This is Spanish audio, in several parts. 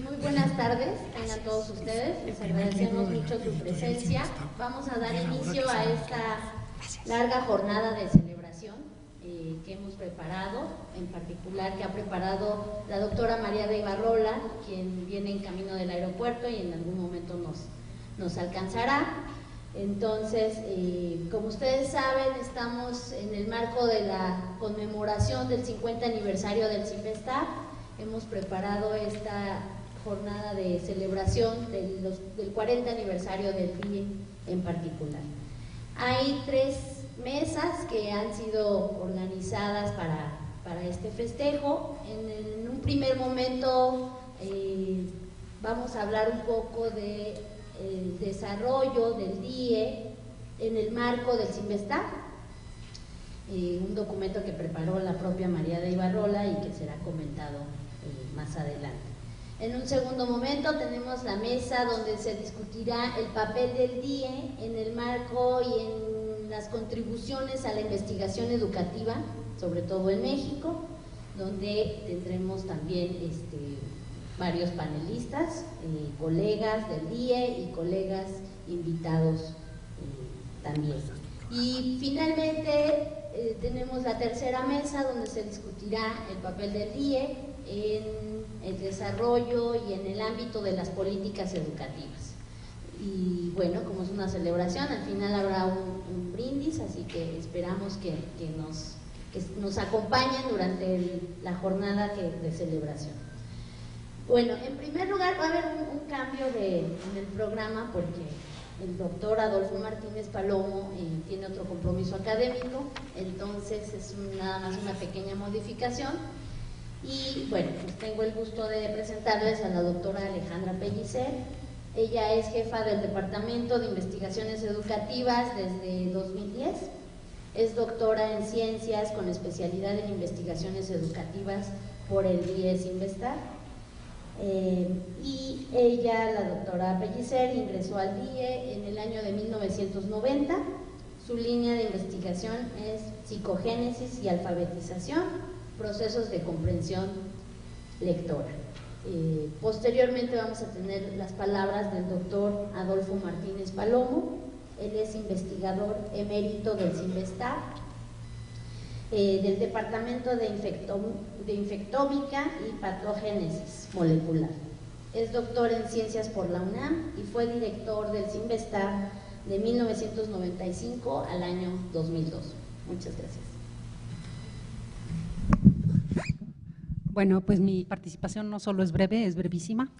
Muy buenas tardes, tengan todos ustedes, les agradecemos mucho su presencia. Vamos a dar inicio a esta larga jornada de celebración que hemos preparado, en particular que ha preparado la doctora María de Ibarrola, quien viene en camino del aeropuerto y en algún momento nos alcanzará. Entonces, como ustedes saben, estamos en el marco de la conmemoración del 50 aniversario del CINVESTAB. Hemos preparado esta jornada de celebración del 40 aniversario del DIE en particular. Hay 3 mesas que han sido organizadas para este festejo. En un primer momento vamos a hablar un poco del desarrollo del DIE en el marco del CINVESTAB, un documento que preparó la propia María de Ibarrola y que será comentado más adelante. En un segundo momento tenemos la mesa donde se discutirá el papel del DIE en el marco y en las contribuciones a la investigación educativa, sobre todo en México, donde tendremos también varios panelistas, colegas del DIE y colegas invitados también. Y finalmente tenemos la tercera mesa donde se discutirá el papel del DIE en el desarrollo y en el ámbito de las políticas educativas. Y bueno, como es una celebración, al final habrá un brindis, así que esperamos que nos acompañen durante la jornada de celebración. Bueno, en primer lugar va a haber un cambio en el programa porque el doctor Adolfo Martínez Palomo tiene otro compromiso académico, entonces es nada más una pequeña modificación. Y bueno, pues tengo el gusto de presentarles a la doctora Alejandra Pellicer. Ella es jefa del Departamento de Investigaciones Educativas desde 2010. Es doctora en Ciencias con especialidad en Investigaciones Educativas por el DIE CINVESTAB. Y ella, la doctora Pellicer, ingresó al DIE en el año de 1990. Su línea de investigación es psicogénesis y alfabetización, procesos de comprensión lectora. Posteriormente vamos a tener las palabras del doctor Adolfo Martínez Palomo. Él es investigador emérito del CINVESTAB, del Departamento de Infectómica y Patogénesis Molecular. Es doctor en Ciencias por la UNAM y fue director del CINVESTAB de 1995 al año 2002. Muchas gracias. Bueno, pues mi participación no solo es breve, es brevísima.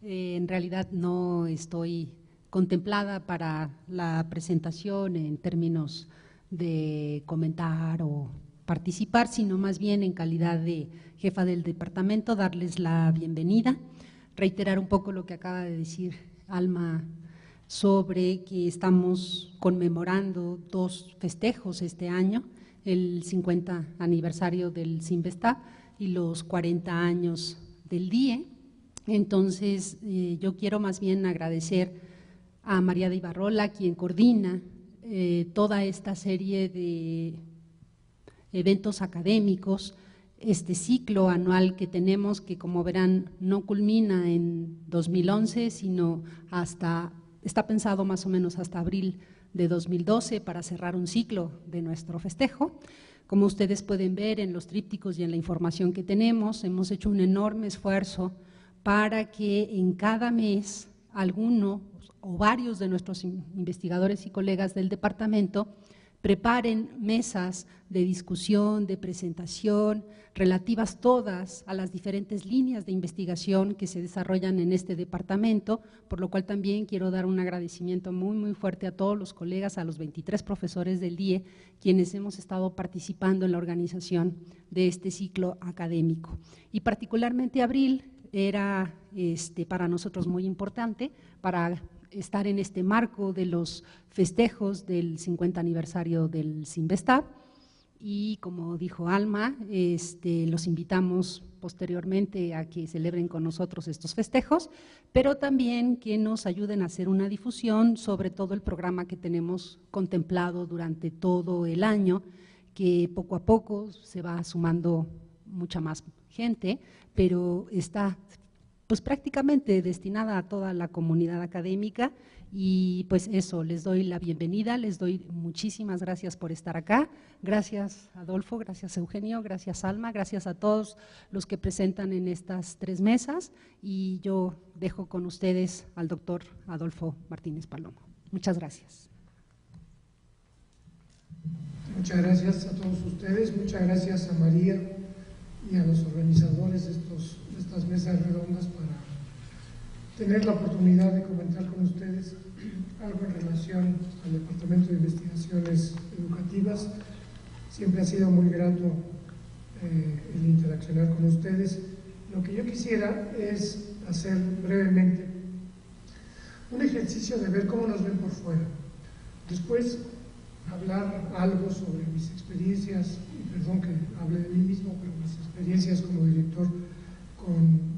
En realidad no estoy contemplada para la presentación en términos de comentar o participar, sino más bien en calidad de jefa del departamento, darles la bienvenida, reiterar un poco lo que acaba de decir Alma sobre que estamos conmemorando 2 festejos este año, el 50 aniversario del CINVESTAB y los 40 años del DIE. Entonces, yo quiero más bien agradecer a María de Ibarrola, quien coordina toda esta serie de eventos académicos, este ciclo anual que tenemos, que como verán no culmina en 2011, sino está pensado más o menos hasta abril de 2012 para cerrar un ciclo de nuestro festejo. Como ustedes pueden ver en los trípticos y en la información que tenemos, hemos hecho un enorme esfuerzo para que en cada mes alguno o varios de nuestros investigadores y colegas del departamento preparen mesas de discusión, de presentación, relativas todas a las diferentes líneas de investigación que se desarrollan en este departamento, por lo cual también quiero dar un agradecimiento muy fuerte a todos los colegas, a los 23 profesores del DIE, quienes hemos estado participando en la organización de este ciclo académico. Y particularmente abril era para nosotros muy importante para estar en este marco de los festejos del 50 aniversario del CINVESTAB, y como dijo Alma, los invitamos posteriormente a que celebren con nosotros estos festejos, pero también que nos ayuden a hacer una difusión sobre todo el programa que tenemos contemplado durante todo el año, que poco a poco se va sumando mucha más gente, pero está pues prácticamente destinada a toda la comunidad académica. Y pues eso, les doy la bienvenida, les doy muchísimas gracias por estar acá. Gracias Adolfo, gracias Eugenio, gracias Alma, gracias a todos los que presentan en estas 3 mesas, y yo dejo con ustedes al doctor Adolfo Martínez Palomo. Muchas gracias. Muchas gracias a todos ustedes, muchas gracias a María y a los organizadores de estas mesas redondas para tener la oportunidad de comentar con ustedes algo en relación al Departamento de Investigaciones Educativas. Siempre ha sido muy grato el interaccionar con ustedes. Lo que yo quisiera es hacer brevemente un ejercicio de ver cómo nos ven por fuera. Después hablar algo sobre mis experiencias, y perdón que hable de mí mismo, pero mis experiencias como director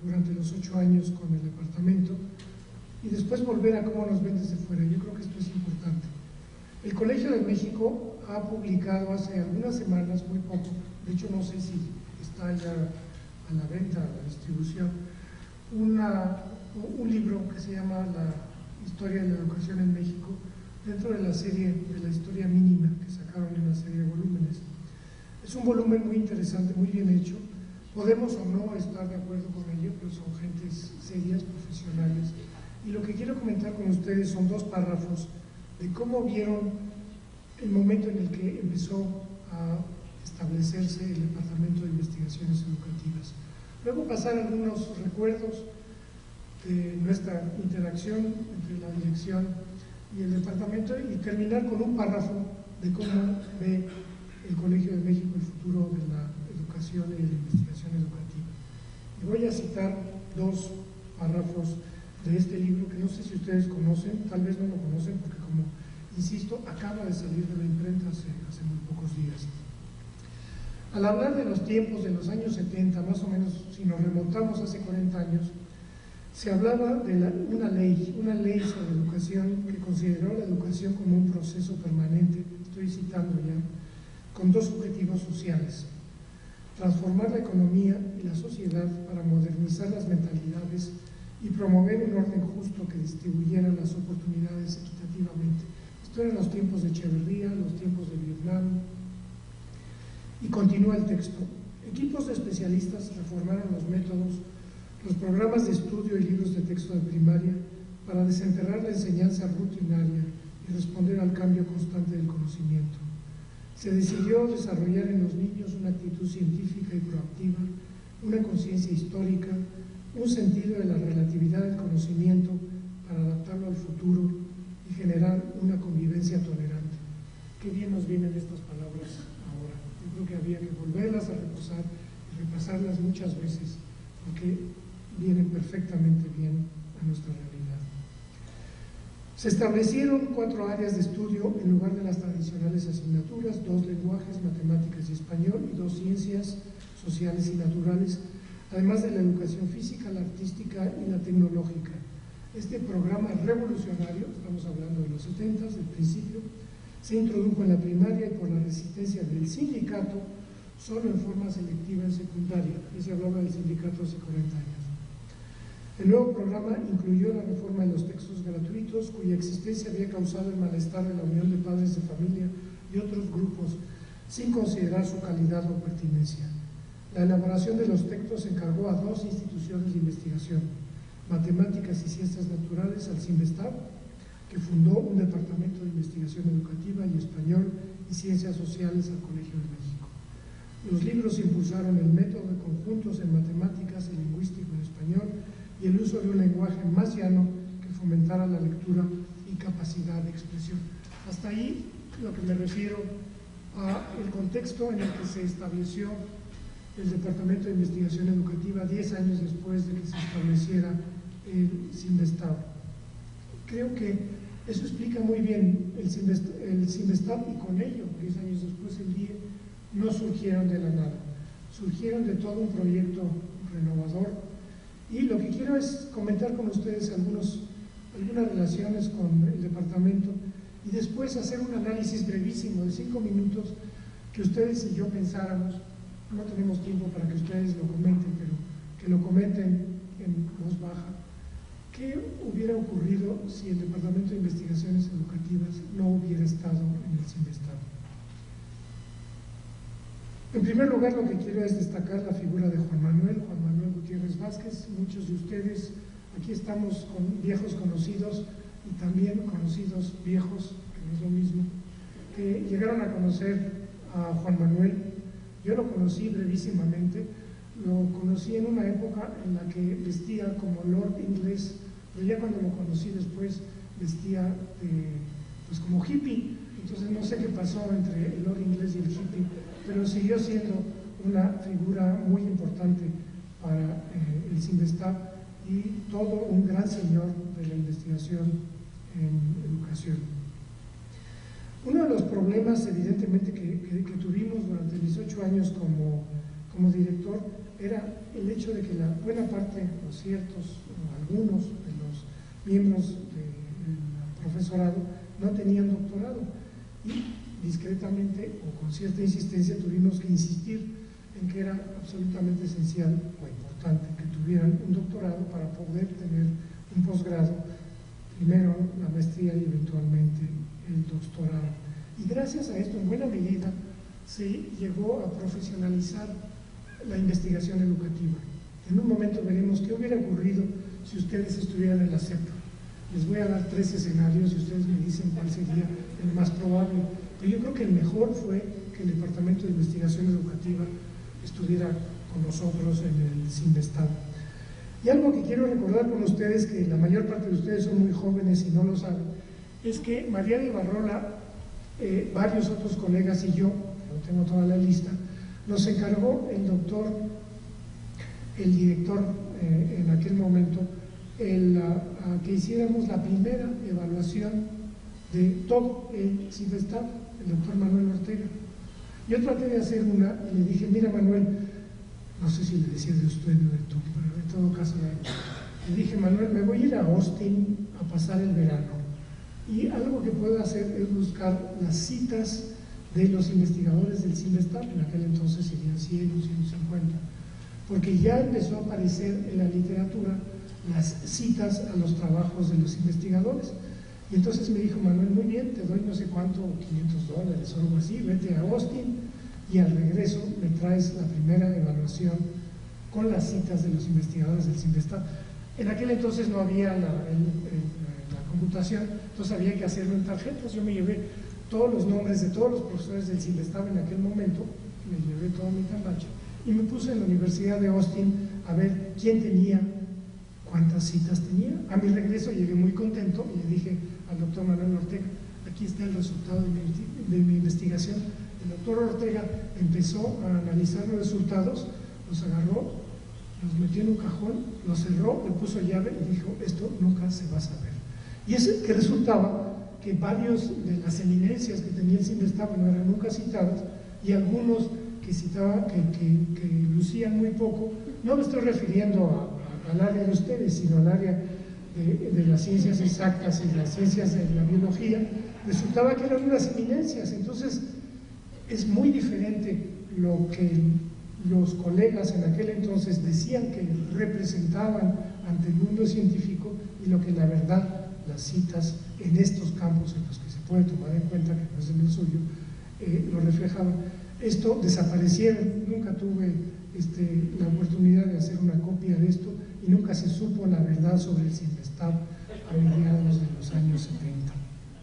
durante los 8 años con el departamento, y después volver a cómo nos ven desde fuera. Yo creo que esto es importante. El Colegio de México ha publicado hace algunas semanas, muy poco, de hecho no sé si está ya a la venta, a la distribución, un libro que se llama La Historia de la Educación en México, dentro de la serie de la historia mínima que sacaron en una serie de volúmenes. Es un volumen muy interesante, muy bien hecho. Podemos o no estar de acuerdo con ello, pero son gentes serias, profesionales. Y lo que quiero comentar con ustedes son 2 párrafos de cómo vieron el momento en el que empezó a establecerse el Departamento de Investigaciones Educativas. Luego pasar algunos recuerdos de nuestra interacción entre la dirección y el departamento, y terminar con un párrafo de cómo ve el Colegio de México el futuro de la educación y de la investigación educativa. Y voy a citar 2 párrafos de este libro que no sé si ustedes conocen, tal vez no lo conocen porque, como insisto, acaba de salir de la imprenta hace muy pocos días. Al hablar de los tiempos de los años 70, más o menos, si nos remontamos hace 40 años, se hablaba de una ley sobre educación que consideró la educación como un proceso permanente, estoy citando ya, con 2 objetivos sociales: transformar la economía y la sociedad para modernizar las mentalidades y promover un orden justo que distribuyera las oportunidades equitativamente. Esto eran los tiempos de Echeverría, los tiempos de Vietnam. Y continúa el texto: equipos de especialistas reformaron los métodos, los programas de estudio y libros de texto de primaria para desenterrar la enseñanza rutinaria y responder al cambio constante del conocimiento. Se decidió desarrollar en los niños una actitud científica y proactiva, una conciencia histórica, un sentido de la relatividad del conocimiento para adaptarlo al futuro y generar una convivencia tolerante. Qué bien nos vienen estas palabras ahora. Yo creo que había que volverlas a reposar y repasarlas muchas veces, porque vienen perfectamente bien a nuestra realidad. Se establecieron 4 áreas de estudio en lugar de las tradicionales asignaturas: 2 lenguajes, matemáticas y español, y 2 ciencias sociales y naturales, además de la educación física, la artística y la tecnológica. Este programa revolucionario, estamos hablando de los 70, del principio, se introdujo en la primaria y, por la resistencia del sindicato, solo en forma selectiva en secundaria. Y se hablaba del sindicato hace 40 años. El nuevo programa incluyó la reforma de los textos gratuitos, cuya existencia había causado el malestar de la Unión de Padres de Familia y otros grupos, sin considerar su calidad o pertinencia. La elaboración de los textos se encargó a 2 instituciones de investigación: Matemáticas y Ciencias Naturales, al CIMBESTAB, que fundó un departamento de investigación educativa, y Español y Ciencias Sociales, al Colegio de México. Los libros impulsaron el método de conjuntos en matemáticas y lingüístico en español, y el uso de un lenguaje más llano que fomentara la lectura y capacidad de expresión. Hasta ahí lo que me refiero al contexto en el que se estableció el Departamento de Investigación Educativa 10 años después de que se estableciera el CIMBESTAB. Creo que eso explica muy bien el CIMBESTAB, y con ello, 10 años después, el DIE, no surgieron de la nada, surgieron de todo un proyecto renovador. Y lo que quiero es comentar con ustedes algunas relaciones con el departamento, y después hacer un análisis brevísimo de 5 minutos que ustedes y yo pensáramos. No tenemos tiempo para que ustedes lo comenten, pero que lo comenten en voz baja, ¿qué hubiera ocurrido si el Departamento de Investigaciones Educativas no hubiera estado en el CINVESTAB? En primer lugar, lo que quiero es destacar la figura de Juan Manuel Gutiérrez Vázquez. Muchos de ustedes, aquí estamos con viejos conocidos y también conocidos viejos, que no es lo mismo, que llegaron a conocer a Juan Manuel. Yo lo conocí brevísimamente, lo conocí en una época en la que vestía como Lord inglés, pero ya cuando lo conocí después vestía pues como hippie. Entonces no sé qué pasó entre el Lord inglés y el hippie, pero siguió siendo una figura muy importante para el CINVESTAB y todo un gran señor de la investigación en educación. Uno de los problemas, evidentemente, que tuvimos durante mis 8 años como director era el hecho de que la buena parte, o ciertos, o algunos de los miembros del profesorado no tenían doctorado y discretamente o con cierta insistencia tuvimos que insistir en que era absolutamente esencial o importante que tuvieran un doctorado para poder tener un posgrado, primero la maestría y eventualmente el doctorado. Y gracias a esto, en buena medida, se llegó a profesionalizar la investigación educativa. En un momento veremos qué hubiera ocurrido si ustedes estuvieran en la SEP. Les voy a dar 3 escenarios y ustedes me dicen cuál sería el más probable. Pero yo creo que el mejor fue que el Departamento de Investigación Educativa estuviera con nosotros en el CINVESTAB. Y algo que quiero recordar con ustedes, que la mayor parte de ustedes son muy jóvenes y no lo saben, es que María de Ibarrola, varios otros colegas y yo, no tengo toda la lista, nos encargó el director en aquel momento, que hiciéramos la primera evaluación de todo el CINVESTAB, el doctor Manuel Ortega. Yo traté de hacer una y le dije, mira Manuel, no sé si le decía de usted o de tú, pero en todo caso le dije, Manuel, me voy a ir a Austin a pasar el verano y algo que puedo hacer es buscar las citas de los investigadores del CINVESTAB, en aquel entonces serían 100 o 150, porque ya empezó a aparecer en la literatura las citas a los trabajos de los investigadores. Y entonces me dijo, Manuel, muy bien, te doy no sé cuánto, $500 o algo así, vete a Austin y al regreso me traes la primera evaluación con las citas de los investigadores del CINVESTAB. En aquel entonces no había la computación, entonces había que hacerlo en tarjetas. Yo me llevé todos los nombres de todos los profesores del CINVESTAB en aquel momento, me llevé todo mi cambache y me puse en la Universidad de Austin a ver quién tenía cuántas citas tenía. A mi regreso llegué muy contento y le dije al doctor Manuel Ortega, aquí está el resultado de mi investigación. El doctor Ortega empezó a analizar los resultados, los agarró, los metió en un cajón, los cerró, le puso llave y dijo, esto nunca se va a saber. Y es que resultaba que varios de las eminencias que tenía el CINVESTAB no eran nunca citadas y algunos que citaba, que lucían muy poco. No me estoy refiriendo al área de ustedes, sino al área de las ciencias exactas y las ciencias de la biología, resultaba que eran unas eminencias. Entonces es muy diferente lo que los colegas en aquel entonces decían que representaban ante el mundo científico y lo que la verdad las citas en estos campos en los que se puede tomar en cuenta que no es en el suyo, lo reflejaban. Esto desaparecieron, nunca tuve la oportunidad de hacer una copia de esto y nunca se supo la verdad sobre el CINVESTAB a mediados de los años 70.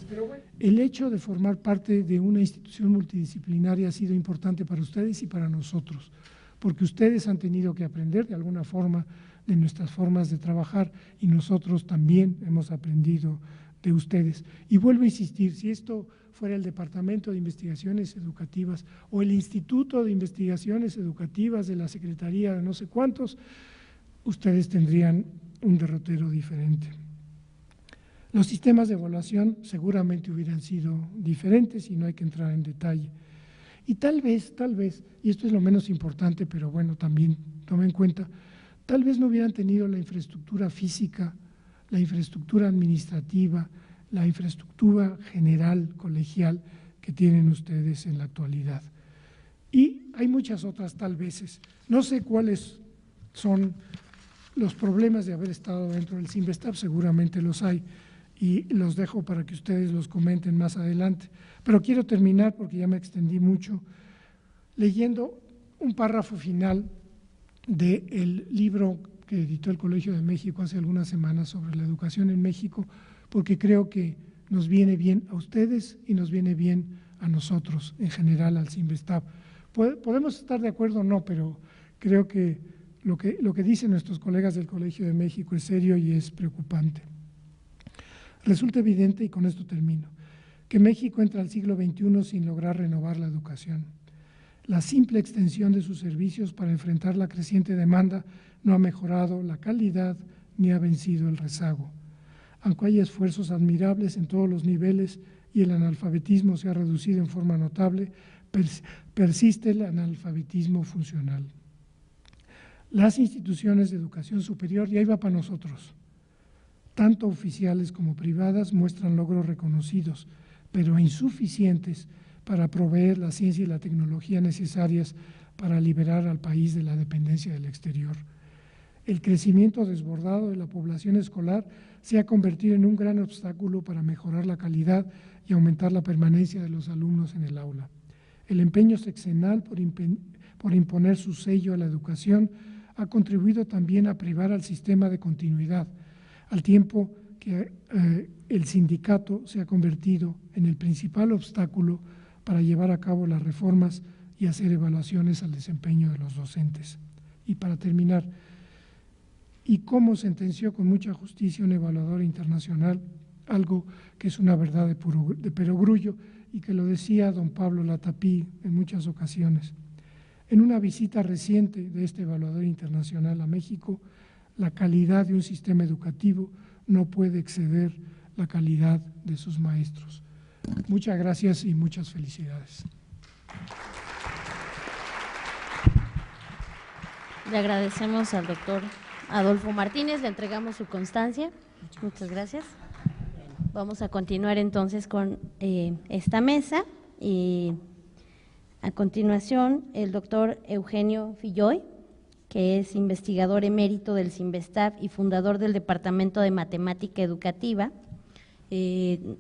Pero bueno, el hecho de formar parte de una institución multidisciplinaria ha sido importante para ustedes y para nosotros, porque ustedes han tenido que aprender de alguna forma de nuestras formas de trabajar y nosotros también hemos aprendido de ustedes. Y vuelvo a insistir, si esto fuera el Departamento de Investigaciones Educativas o el Instituto de Investigaciones Educativas de la Secretaría de no sé cuántos, ustedes tendrían un derrotero diferente. Los sistemas de evaluación seguramente hubieran sido diferentes y no hay que entrar en detalle. Y tal vez, y esto es lo menos importante, pero bueno, también tomen en cuenta, tal vez no hubieran tenido la infraestructura física, la infraestructura administrativa, la infraestructura general, colegial, que tienen ustedes en la actualidad. Y hay muchas otras tal veces. No sé cuáles son los problemas de haber estado dentro del Cinvestav, seguramente los hay, y los dejo para que ustedes los comenten más adelante. Pero quiero terminar, porque ya me extendí mucho, leyendo un párrafo final del libro que editó el Colegio de México hace algunas semanas sobre la educación en México, porque creo que nos viene bien a ustedes y nos viene bien a nosotros, en general al Cinvestav. Podemos estar de acuerdo o no, pero creo que lo que dicen nuestros colegas del Colegio de México es serio y es preocupante. Resulta evidente, y con esto termino, que México entra al siglo XXI sin lograr renovar la educación. La simple extensión de sus servicios para enfrentar la creciente demanda no ha mejorado la calidad ni ha vencido el rezago. Aunque hay esfuerzos admirables en todos los niveles y el analfabetismo se ha reducido en forma notable, persiste el analfabetismo funcional. Las instituciones de educación superior, y ahí va para nosotros, tanto oficiales como privadas, muestran logros reconocidos, pero insuficientes para proveer la ciencia y la tecnología necesarias para liberar al país de la dependencia del exterior. El crecimiento desbordado de la población escolar se ha convertido en un gran obstáculo para mejorar la calidad y aumentar la permanencia de los alumnos en el aula. El empeño sexenal por imponer su sello a la educación ha contribuido también a privar al sistema de continuidad, al tiempo que el sindicato se ha convertido en el principal obstáculo para llevar a cabo las reformas y hacer evaluaciones al desempeño de los docentes. Y para terminar, y como sentenció con mucha justicia un evaluador internacional, algo que es una verdad de perogrullo y que lo decía don Pablo Latapí en muchas ocasiones. En una visita reciente de este evaluador internacional a México, la calidad de un sistema educativo no puede exceder la calidad de sus maestros. Muchas gracias y muchas felicidades. Le agradecemos al doctor Adolfo Martínez, le entregamos su constancia. Muchas gracias. Vamos a continuar entonces con esta mesa y a continuación el doctor Eugenio Filloy, que es investigador emérito del Cinvestav y fundador del Departamento de Matemática Educativa,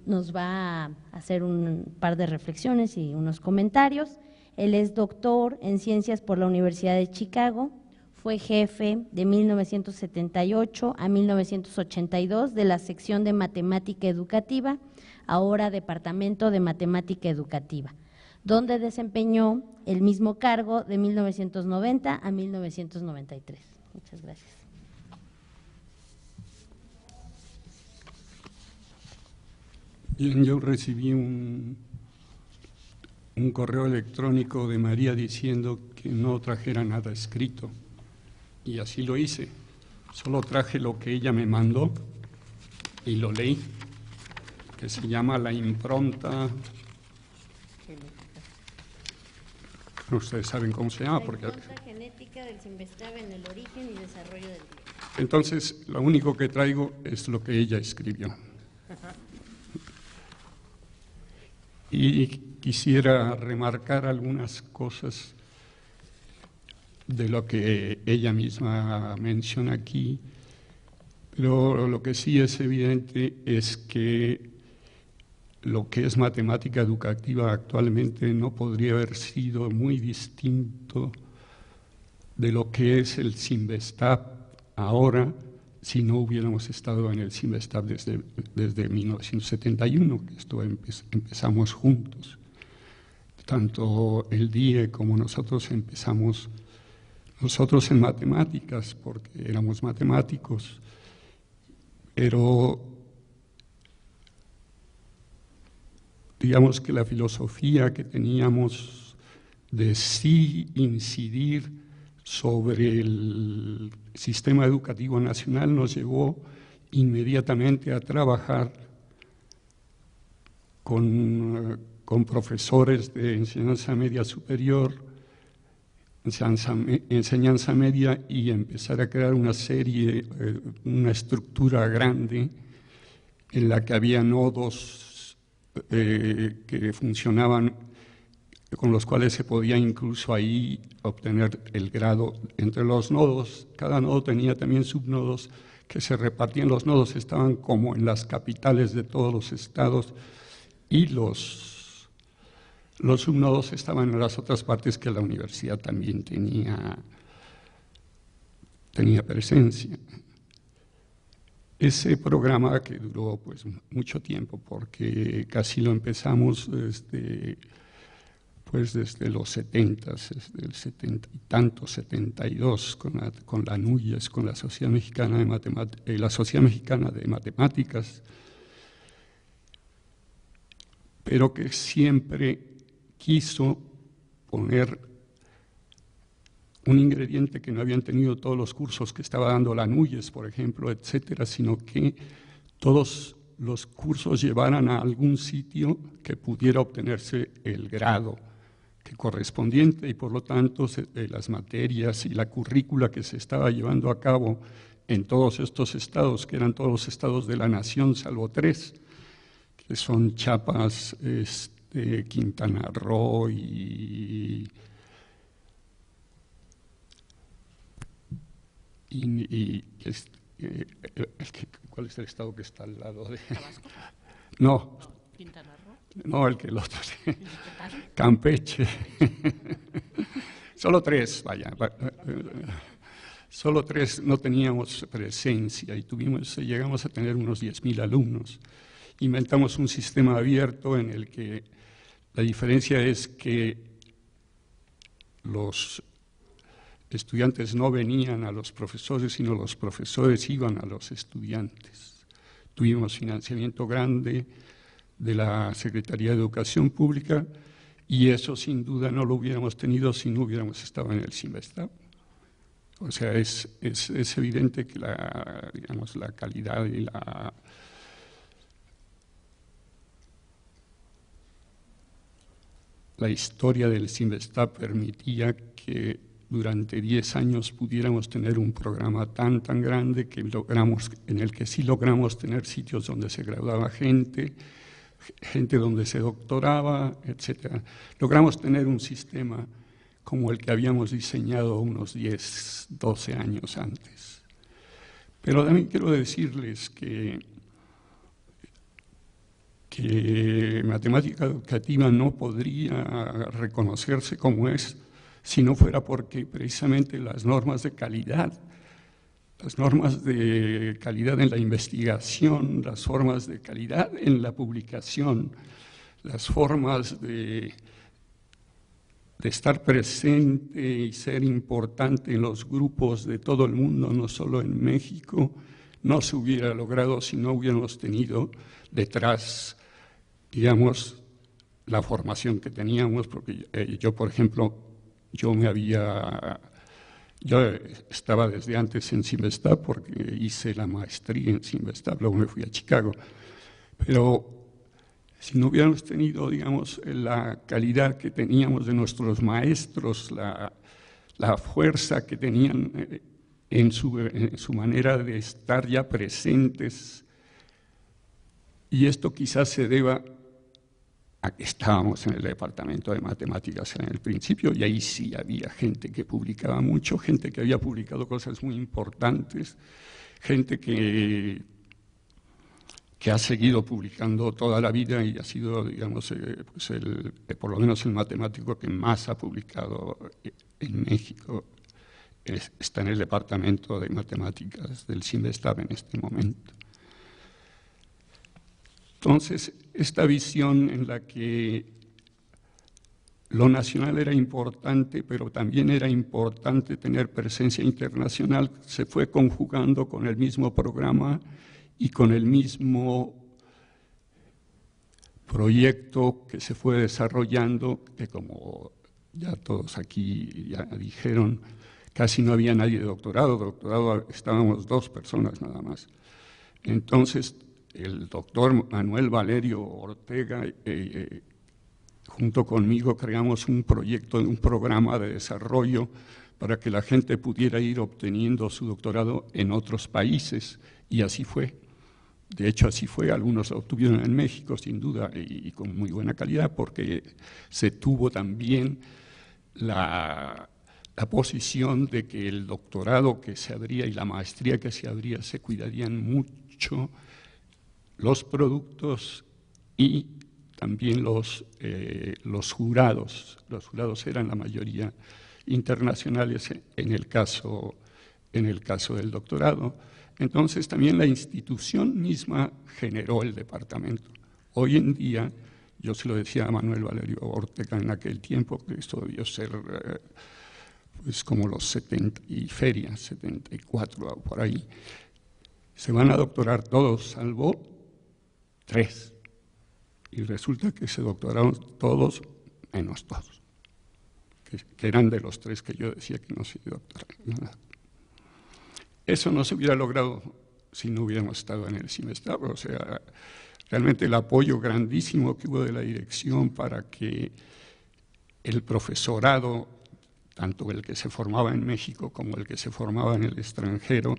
nos va a hacer un par de reflexiones y unos comentarios. Él es doctor en Ciencias por la Universidad de Chicago, fue jefe de 1978 a 1982 de la sección de Matemática Educativa, ahora Departamento de Matemática Educativa, donde desempeñó el mismo cargo de 1990 a 1993. Muchas gracias. Bien, yo recibí un correo electrónico de María diciendo que no trajera nada escrito, y así lo hice. Solo traje lo que ella me mandó y lo leí, que se llama La impronta. Ustedes saben cómo se llama. La impronta genética del Cinvestav en el origen y desarrollo del griego. Entonces, lo único que traigo es lo que ella escribió. Y quisiera remarcar algunas cosas de lo que ella misma menciona aquí, pero lo que sí es evidente es que lo que es matemática educativa actualmente no podría haber sido muy distinto de lo que es el Cinvestav ahora si no hubiéramos estado en el Cinvestav desde 1971, que esto empezamos juntos. Tanto el DIE como nosotros empezamos, nosotros en matemáticas, porque éramos matemáticos, pero digamos que la filosofía que teníamos de sí incidir sobre el sistema educativo nacional nos llevó inmediatamente a trabajar con profesores de enseñanza media superior, enseñanza media, y empezar a crear una serie, una estructura grande en la que había nodos que funcionaban con los cuales se podía incluso ahí obtener el grado entre los nodos. Cada nodo tenía también subnodos que se repartían. Los nodos estaban como en las capitales de todos los estados y los subnodos estaban en las otras partes que la universidad también tenía presencia. Ese programa, que duró pues mucho tiempo, porque casi lo empezamos desde los 70, desde el 70 y tanto, 72, con la NUYES, con la Sociedad Mexicana de Matemáticas, pero que siempre quiso poner un ingrediente que no habían tenido todos los cursos que estaba dando la NUYES, por ejemplo, etcétera, sino que todos los cursos llevaran a algún sitio que pudiera obtenerse el grado que correspondiente, y por lo tanto las materias y la currícula que se estaba llevando a cabo en todos estos estados, que eran todos los estados de la nación, salvo 3, que son Chiapas, Quintana Roo ¿cuál es el estado que está al lado de? ¿Tabasco? No. ¿Quintana Roo? No, el otro. Campeche. Solo 3, vaya. Solo 3 no teníamos presencia y llegamos a tener unos 10,000 alumnos. Inventamos un sistema abierto en el que la diferencia es que los estudiantes no venían a los profesores, sino los profesores iban a los estudiantes. Tuvimos financiamiento grande de la Secretaría de Educación Pública y eso sin duda no lo hubiéramos tenido si no hubiéramos estado en el CINVESTAB. O sea, es evidente que la calidad y la historia del CINVESTAB permitía que durante 10 años pudiéramos tener un programa tan grande en el que sí logramos tener sitios donde se graduaba gente donde se doctoraba, etc. Logramos tener un sistema como el que habíamos diseñado unos 10, 12 años antes. Pero también quiero decirles que matemática educativa no podría reconocerse como es si no fuera porque precisamente las normas de calidad en la investigación, las formas de calidad en la publicación, las formas de estar presente y ser importante en los grupos de todo el mundo, no solo en México, no se hubiera logrado si no hubiéramos tenido detrás, digamos, la formación que teníamos, porque yo, por ejemplo, yo estaba desde antes en CINVESTAB porque hice la maestría en CINVESTAB, luego me fui a Chicago. Pero si no hubiéramos tenido, digamos, la calidad que teníamos de nuestros maestros, la fuerza que tenían en su manera de estar ya presentes, y esto quizás se deba a que estábamos en el departamento de matemáticas en el principio, y ahí sí había gente que publicaba mucho, gente que había publicado cosas muy importantes, gente que ha seguido publicando toda la vida y ha sido, digamos, por lo menos el matemático que más ha publicado en México, está en el departamento de matemáticas del CINVESTAB en este momento. Entonces, esta visión en la que lo nacional era importante, pero también era importante tener presencia internacional, se fue conjugando con el mismo programa y con el mismo proyecto que se fue desarrollando, que como ya todos aquí ya dijeron, casi no había nadie de doctorado, estábamos 2 personas nada más. Entonces, el doctor Manuel Valerio Ortega, junto conmigo creamos un proyecto, un programa de desarrollo para que la gente pudiera ir obteniendo su doctorado en otros países, y así fue. De hecho, así fue, algunos lo obtuvieron en México, sin duda, y con muy buena calidad, porque se tuvo también la posición de que el doctorado que se abría y la maestría que se abría se cuidarían mucho los productos y también los jurados. Los jurados eran la mayoría internacionales en el caso del doctorado. Entonces también la institución misma generó el departamento. Hoy en día, yo se lo decía a Manuel Valerio Ortega en aquel tiempo, que esto debió ser pues como los 70 y ferias, 74 por ahí, se van a doctorar todos, salvo 3. Y resulta que se doctoraron todos, menos 2, que eran de los 3 que yo decía que no se doctoraron. Eso no se hubiera logrado si no hubiéramos estado en el CIMESTAB. O sea, realmente el apoyo grandísimo que hubo de la dirección para que el profesorado, tanto el que se formaba en México como el que se formaba en el extranjero,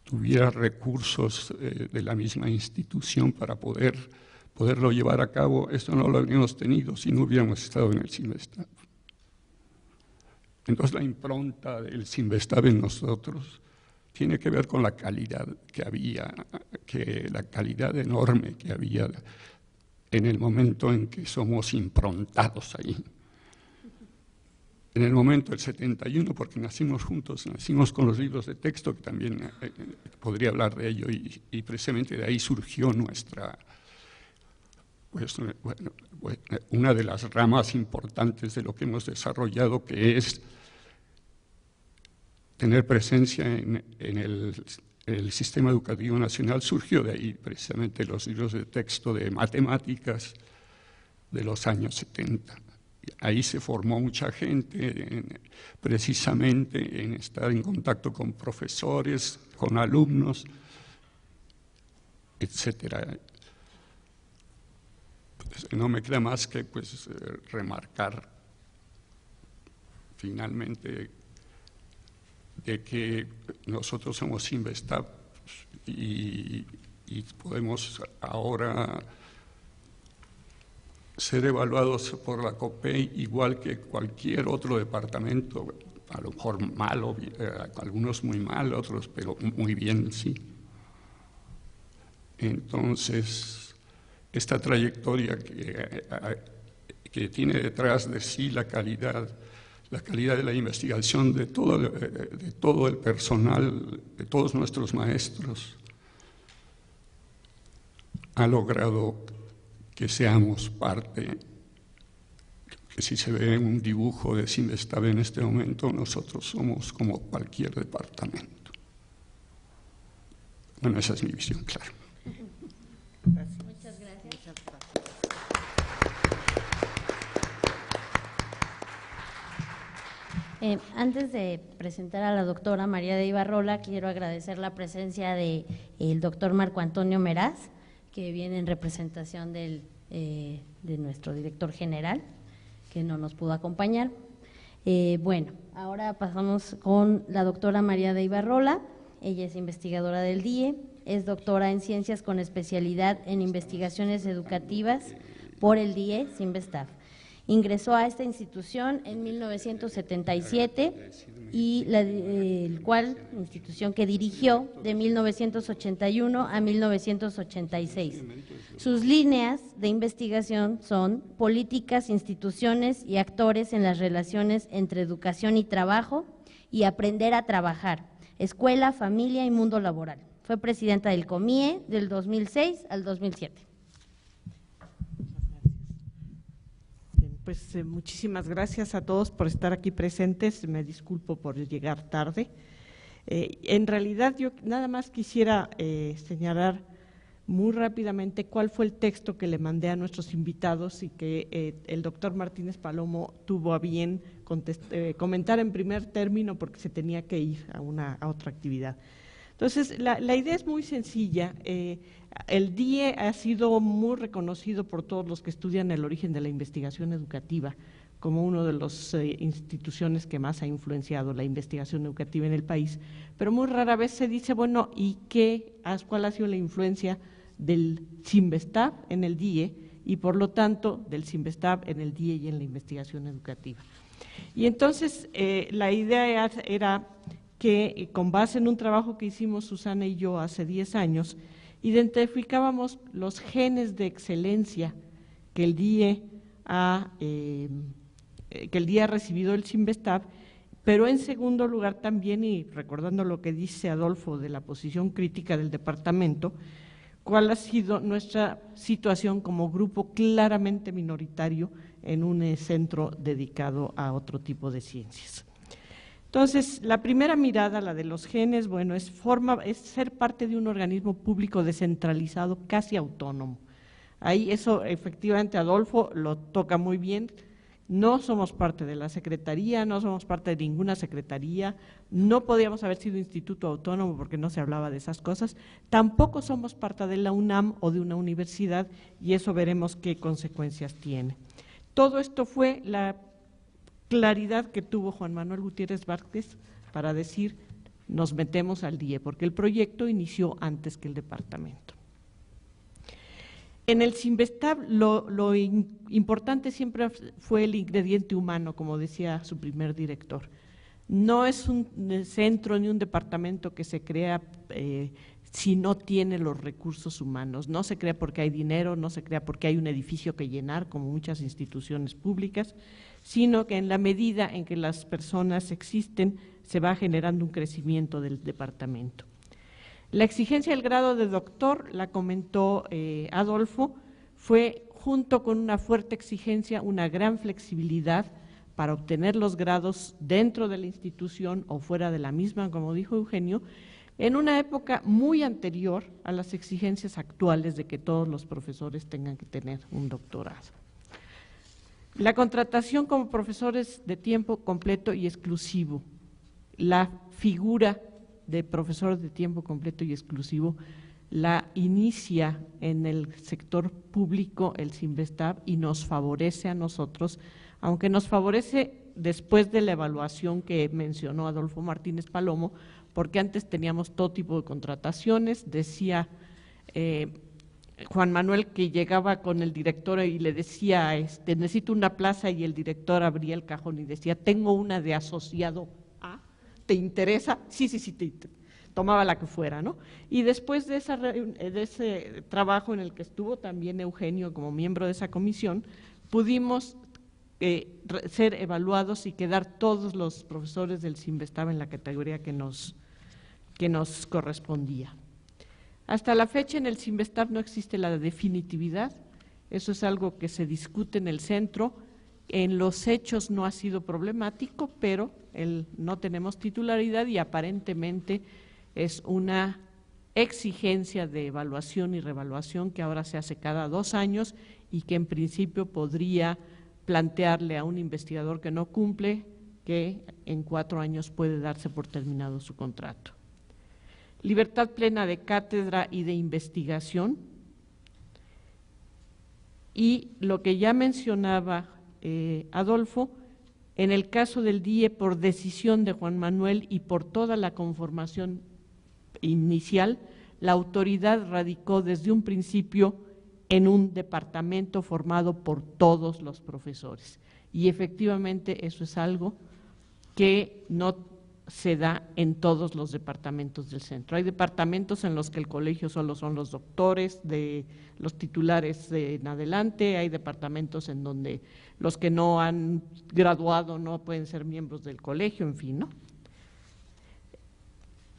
tuviera recursos de la misma institución para poderlo llevar a cabo. Esto no lo habríamos tenido si no hubiéramos estado en el CIMESTAB. Entonces la impronta del CIMESTAB en nosotros tiene que ver con la calidad que había, la calidad enorme que había en el momento en que somos improntados ahí. En el momento del 71, porque nacimos juntos, nacimos con los libros de texto, que también podría hablar de ello, y precisamente de ahí surgió nuestra, pues, bueno, una de las ramas importantes de lo que hemos desarrollado, que es tener presencia en el sistema educativo nacional. Surgió de ahí precisamente los libros de texto de matemáticas de los años 70. Ahí se formó mucha gente, precisamente en estar en contacto con profesores, con alumnos, etcétera. Pues no me queda más que pues remarcar finalmente de que nosotros somos CIMESTAB y podemos ahora ser evaluados por la COPEI igual que cualquier otro departamento, a lo mejor malo, algunos muy mal, otros pero muy bien, sí. Entonces, esta trayectoria que tiene detrás de sí la calidad de la investigación de todo el personal, de todos nuestros maestros, ha logrado que seamos parte, que si se ve un dibujo de CIMESTAB en este momento, nosotros somos como cualquier departamento. Bueno, esa es mi visión, claro. Gracias. Muchas gracias. Antes de presentar a la doctora María de Ibarrola, quiero agradecer la presencia del doctor Marco Antonio Meraz, que viene en representación de nuestro director general, que no nos pudo acompañar. Bueno, ahora pasamos con la doctora María de Ibarrola. Ella es investigadora del DIE, es doctora en Ciencias con especialidad en Investigaciones Educativas por el DIE CIMESTAB. Ingresó a esta institución en 1977 y institución que dirigió de 1981 a 1986. Sus líneas de investigación son políticas, instituciones y actores en las relaciones entre educación y trabajo y aprender a trabajar, escuela, familia y mundo laboral. Fue presidenta del COMIE del 2006 al 2007. Pues muchísimas gracias a todos por estar aquí presentes. Me disculpo por llegar tarde. En realidad yo nada más quisiera señalar muy rápidamente cuál fue el texto que le mandé a nuestros invitados y que el doctor Martínez Palomo tuvo a bien comentar en primer término porque se tenía que ir a otra actividad. Entonces, la idea es muy sencilla. El DIE ha sido muy reconocido por todos los que estudian el origen de la investigación educativa como una de las instituciones que más ha influenciado la investigación educativa en el país, pero muy rara vez se dice, bueno, ¿y cuál ha sido la influencia del CINVESTAB en el DIE y por lo tanto del CINVESTAB en el DIE y en la investigación educativa? Y entonces la idea era que con base en un trabajo que hicimos Susana y yo hace 10 años, identificábamos los genes de excelencia que el DIE ha recibido del CINVESTAB, pero en segundo lugar también, y recordando lo que dice Adolfo de la posición crítica del departamento, cuál ha sido nuestra situación como grupo claramente minoritario en un centro dedicado a otro tipo de ciencias. Entonces, la primera mirada, la de los genes, bueno, es ser parte de un organismo público descentralizado, casi autónomo. Ahí eso efectivamente Adolfo lo toca muy bien. No somos parte de la Secretaría, no somos parte de ninguna Secretaría, no podíamos haber sido instituto autónomo porque no se hablaba de esas cosas, tampoco somos parte de la UNAM o de una universidad y eso veremos qué consecuencias tiene. Todo esto fue la claridad que tuvo Juan Manuel Gutiérrez Vázquez para decir nos metemos al DIE, porque el proyecto inició antes que el departamento. En el CINVESTAB lo importante siempre fue el ingrediente humano, como decía su primer director. No es un centro ni un departamento que se crea si no tiene los recursos humanos. No se crea porque hay dinero, no se crea porque hay un edificio que llenar, como muchas instituciones públicas, sino que en la medida en que las personas existen, se va generando un crecimiento del departamento. La exigencia del grado de doctor, la comentó Adolfo, fue junto con una fuerte exigencia, una gran flexibilidad para obtener los grados dentro de la institución o fuera de la misma, como dijo Eugenio, en una época muy anterior a las exigencias actuales de que todos los profesores tengan que tener un doctorado. La contratación como profesores de tiempo completo y exclusivo, la figura de profesor de tiempo completo y exclusivo la inicia en el sector público el CINVESTAB y nos favorece a nosotros, aunque nos favorece después de la evaluación que mencionó Adolfo Martínez Palomo, porque antes teníamos todo tipo de contrataciones, decía Juan Manuel que llegaba con el director y le decía, necesito una plaza, y el director abría el cajón y decía, tengo una de asociado A, ¿te interesa? Sí, tomaba la que fuera, ¿no? Y después de ese trabajo en el que estuvo también Eugenio como miembro de esa comisión, pudimos ser evaluados y quedar todos los profesores del CINVESTAB en la categoría que nos correspondía. Hasta la fecha en el CINVESTAB no existe la definitividad, eso es algo que se discute en el centro. En los hechos no ha sido problemático, pero no tenemos titularidad y aparentemente es una exigencia de evaluación y reevaluación que ahora se hace cada 2 años y que en principio podría plantearle a un investigador que no cumple que en 4 años puede darse por terminado su contrato. Libertad plena de cátedra y de investigación, y lo que ya mencionaba Adolfo, en el caso del DIE, por decisión de Juan Manuel y por toda la conformación inicial, la autoridad radicó desde un principio en un departamento formado por todos los profesores. Y efectivamente eso es algo que no se da en todos los departamentos del centro. Hay departamentos en los que el colegio solo son los doctores, de los titulares en adelante, hay departamentos en donde los que no han graduado no pueden ser miembros del colegio, en fin, ¿no?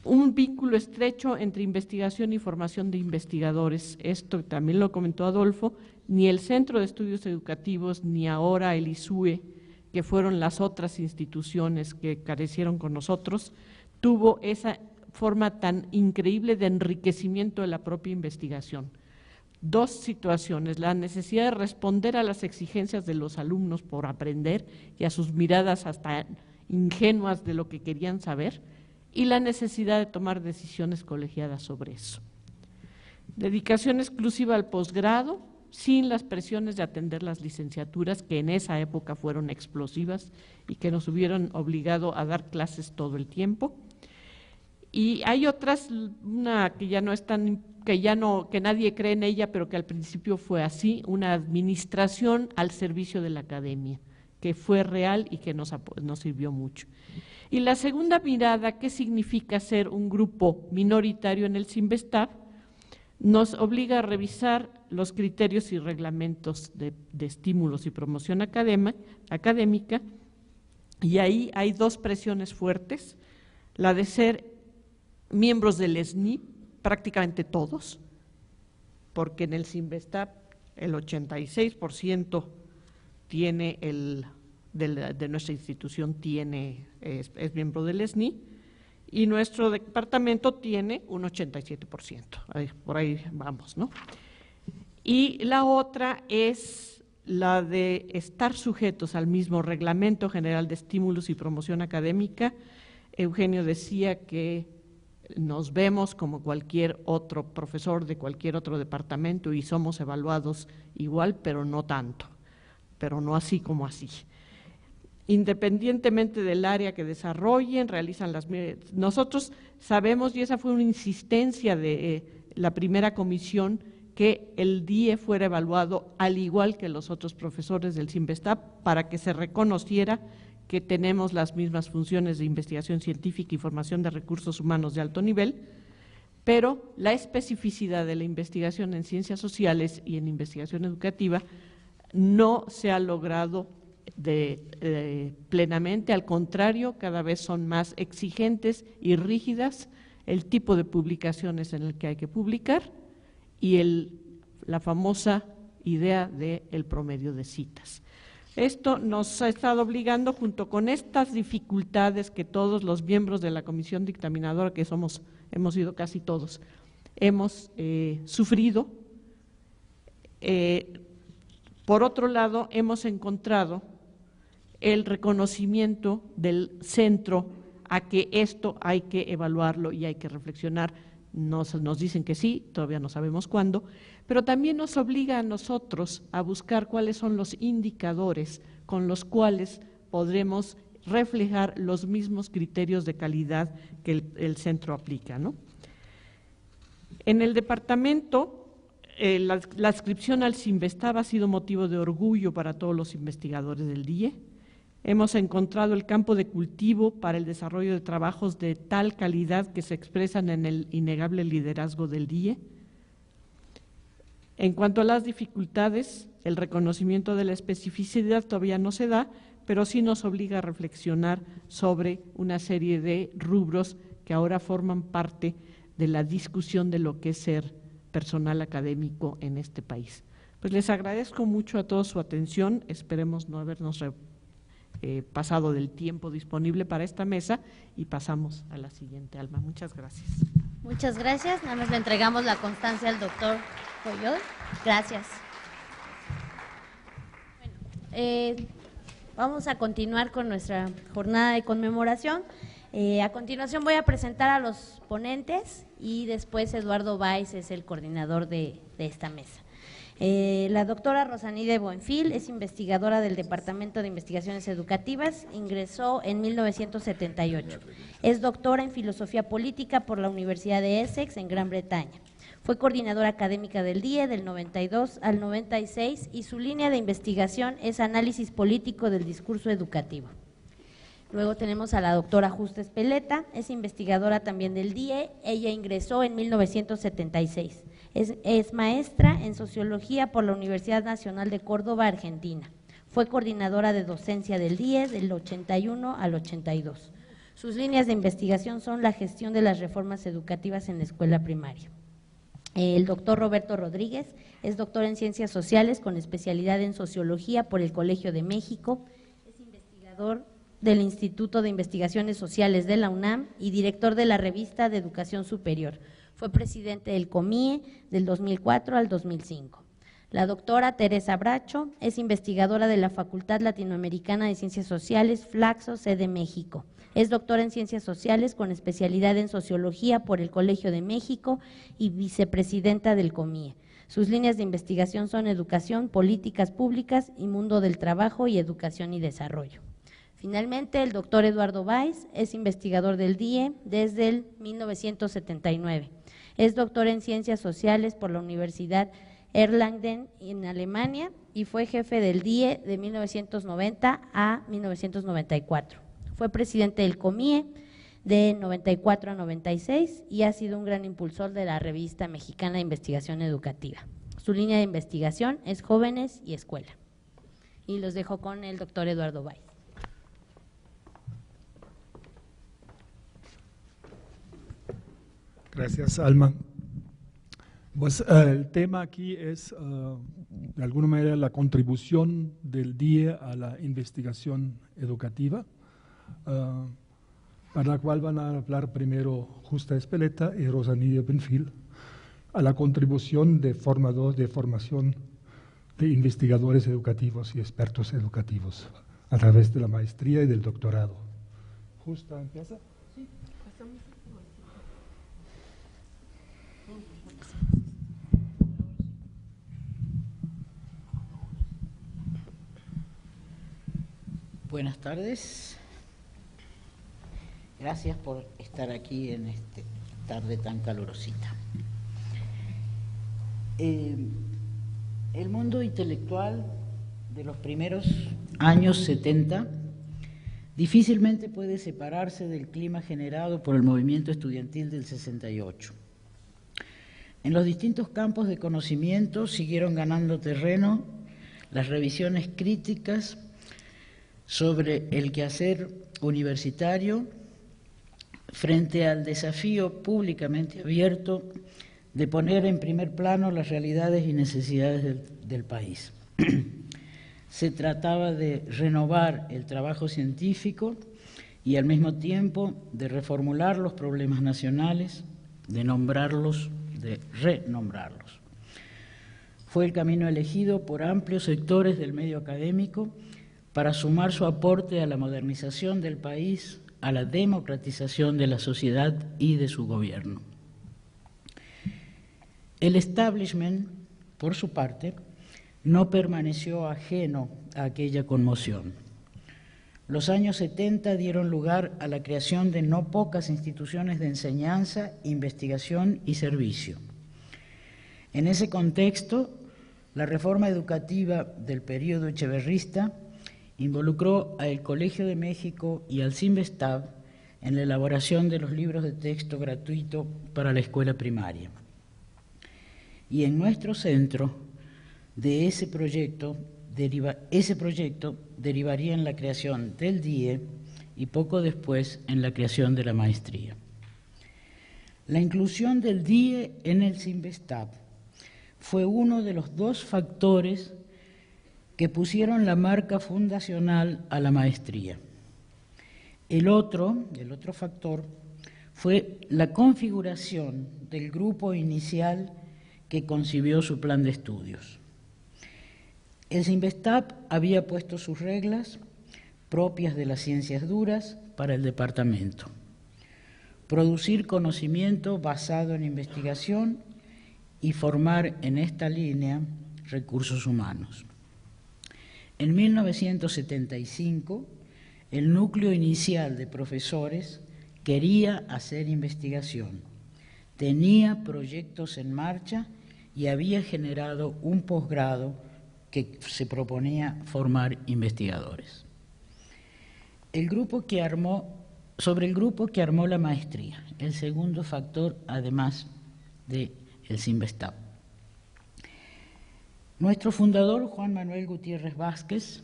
Un vínculo estrecho entre investigación y formación de investigadores, esto también lo comentó Adolfo, ni el Centro de Estudios Educativos, ni ahora el ISUE, que fueron las otras instituciones que carecieron con nosotros, tuvo esa forma tan increíble de enriquecimiento de la propia investigación. 2 situaciones, la necesidad de responder a las exigencias de los alumnos por aprender y a sus miradas hasta ingenuas de lo que querían saber, y la necesidad de tomar decisiones colegiadas sobre eso. Dedicación exclusiva al posgrado, sin las presiones de atender las licenciaturas, que en esa época fueron explosivas y que nos hubieran obligado a dar clases todo el tiempo. Y hay otras, una que ya no es tan, que nadie cree en ella, pero que al principio fue así, una administración al servicio de la academia, que fue real y que nos sirvió mucho. Y la segunda mirada, ¿qué significa ser un grupo minoritario en el Cinvestav? Nos obliga a revisar los criterios y reglamentos de estímulos y promoción académica, y ahí hay dos presiones fuertes, la de ser miembros del SNI, prácticamente todos, porque en el Cinvestav el 86% tiene de nuestra institución es miembro del SNI, y nuestro departamento tiene un 87%, por ahí vamos, ¿no? Y la otra es la de estar sujetos al mismo Reglamento General de Estímulos y Promoción Académica. Eugenio decía que nos vemos como cualquier otro profesor de cualquier otro departamento y somos evaluados igual, pero no tanto, pero no así como así. Independientemente del área que desarrollen, realizan nosotros sabemos, y esa fue una insistencia de la primera comisión, que el DIE fuera evaluado al igual que los otros profesores del Cinvestav, para que se reconociera que tenemos las mismas funciones de investigación científica y formación de recursos humanos de alto nivel, pero la especificidad de la investigación en ciencias sociales y en investigación educativa no se ha logrado plenamente, al contrario, cada vez son más exigentes y rígidas el tipo de publicaciones en el que hay que publicar y la famosa idea del promedio de citas. Esto nos ha estado obligando, junto con estas dificultades que todos los miembros de la comisión dictaminadora, que hemos sido casi todos, hemos sufrido. Por otro lado, hemos encontrado el reconocimiento del centro a que esto hay que evaluarlo y hay que reflexionar. Nos dicen que sí, todavía no sabemos cuándo, pero también nos obliga a nosotros a buscar cuáles son los indicadores con los cuales podremos reflejar los mismos criterios de calidad que el centro aplica, ¿no? En el departamento, la adscripción al Cinvestav ha sido motivo de orgullo para todos los investigadores del DIE. Hemos encontrado el campo de cultivo para el desarrollo de trabajos de tal calidad que se expresan en el innegable liderazgo del DIE. En cuanto a las dificultades, el reconocimiento de la especificidad todavía no se da, pero sí nos obliga a reflexionar sobre una serie de rubros que ahora forman parte de la discusión de lo que es ser personal académico en este país. Pues les agradezco mucho a todos su atención, esperemos no habernos pasado del tiempo disponible para esta mesa y pasamos a la siguiente, Alma. Muchas gracias. Muchas gracias. Nada más le entregamos la constancia al doctor Coyol. Gracias. Bueno, vamos a continuar con nuestra jornada de conmemoración. A continuación voy a presentar a los ponentes y después Eduardo Báez es el coordinador de esta mesa. La doctora Rosanide Buenfil es investigadora del Departamento de Investigaciones Educativas, ingresó en 1978. Es doctora en Filosofía Política por la Universidad de Essex, en Gran Bretaña. Fue coordinadora académica del DIE del 92 al 96 y su línea de investigación es análisis político del discurso educativo. Luego tenemos a la doctora Justa Espeleta, es investigadora también del DIE, ella ingresó en 1976. Es maestra en Sociología por la Universidad Nacional de Córdoba, Argentina. Fue coordinadora de docencia del DIE del 81 al 82. Sus líneas de investigación son la gestión de las reformas educativas en la escuela primaria. El doctor Roberto Rodríguez es doctor en Ciencias Sociales con especialidad en Sociología por el Colegio de México. Es investigador del Instituto de Investigaciones Sociales de la UNAM y director de la revista de Educación Superior. Fue presidente del COMIE del 2004 al 2005. La doctora Teresa Bracho es investigadora de la Facultad Latinoamericana de Ciencias Sociales, Flaxo, sede México. Es doctora en Ciencias Sociales con especialidad en Sociología por el Colegio de México y vicepresidenta del COMIE. Sus líneas de investigación son educación, políticas públicas y mundo del trabajo y educación y desarrollo. Finalmente, el doctor Eduardo Weiss es investigador del DIE desde el 1979. Es doctor en Ciencias Sociales por la Universidad Erlangen en Alemania y fue jefe del DIE de 1990 a 1994. Fue presidente del COMIE de 94 a 96 y ha sido un gran impulsor de la Revista Mexicana de Investigación Educativa. Su línea de investigación es Jóvenes y Escuela. Y los dejo con el doctor Eduardo Weiss. Gracias, Alma. Pues el tema aquí es, de alguna manera, la contribución del DIE a la investigación educativa, para la cual van a hablar primero Justa Espeleta y Rosa Nidia Benfil, a la contribución de formación de investigadores educativos y expertos educativos a través de la maestría y del doctorado. ¿Justa empieza? Sí, pasamos. Buenas tardes. Gracias por estar aquí en esta tarde tan calurosita. El mundo intelectual de los primeros años 70 difícilmente puede separarse del clima generado por el movimiento estudiantil del 68. En los distintos campos de conocimiento siguieron ganando terreno las revisiones críticas sobre el quehacer universitario frente al desafío públicamente abierto de poner en primer plano las realidades y necesidades del país. Se trataba de renovar el trabajo científico y al mismo tiempo de reformular los problemas nacionales, de nombrarlos, de renombrarlos. Fue el camino elegido por amplios sectores del medio académico para sumar su aporte a la modernización del país, a la democratización de la sociedad y de su gobierno. El establishment, por su parte, no permaneció ajeno a aquella conmoción. Los años 70 dieron lugar a la creación de no pocas instituciones de enseñanza, investigación y servicio. En ese contexto, la reforma educativa del período echeverrista involucró al Colegio de México y al CINVESTAB en la elaboración de los libros de texto gratuito para la escuela primaria. Y en nuestro centro, de ese proyecto derivaría en la creación del DIE y poco después en la creación de la maestría. La inclusión del DIE en el CINVESTAB fue uno de los dos factores que pusieron la marca fundacional a la maestría. El otro factor fue la configuración del grupo inicial que concibió su plan de estudios. El CINVESTAB había puesto sus reglas propias de las ciencias duras para el departamento. Producir conocimiento basado en investigación y formar en esta línea recursos humanos. En 1975, el núcleo inicial de profesores quería hacer investigación, tenía proyectos en marcha y había generado un posgrado que se proponía formar investigadores. Sobre el grupo que armó la maestría, el segundo factor, además del CINVESTAB. Nuestro fundador, Juan Manuel Gutiérrez Vázquez,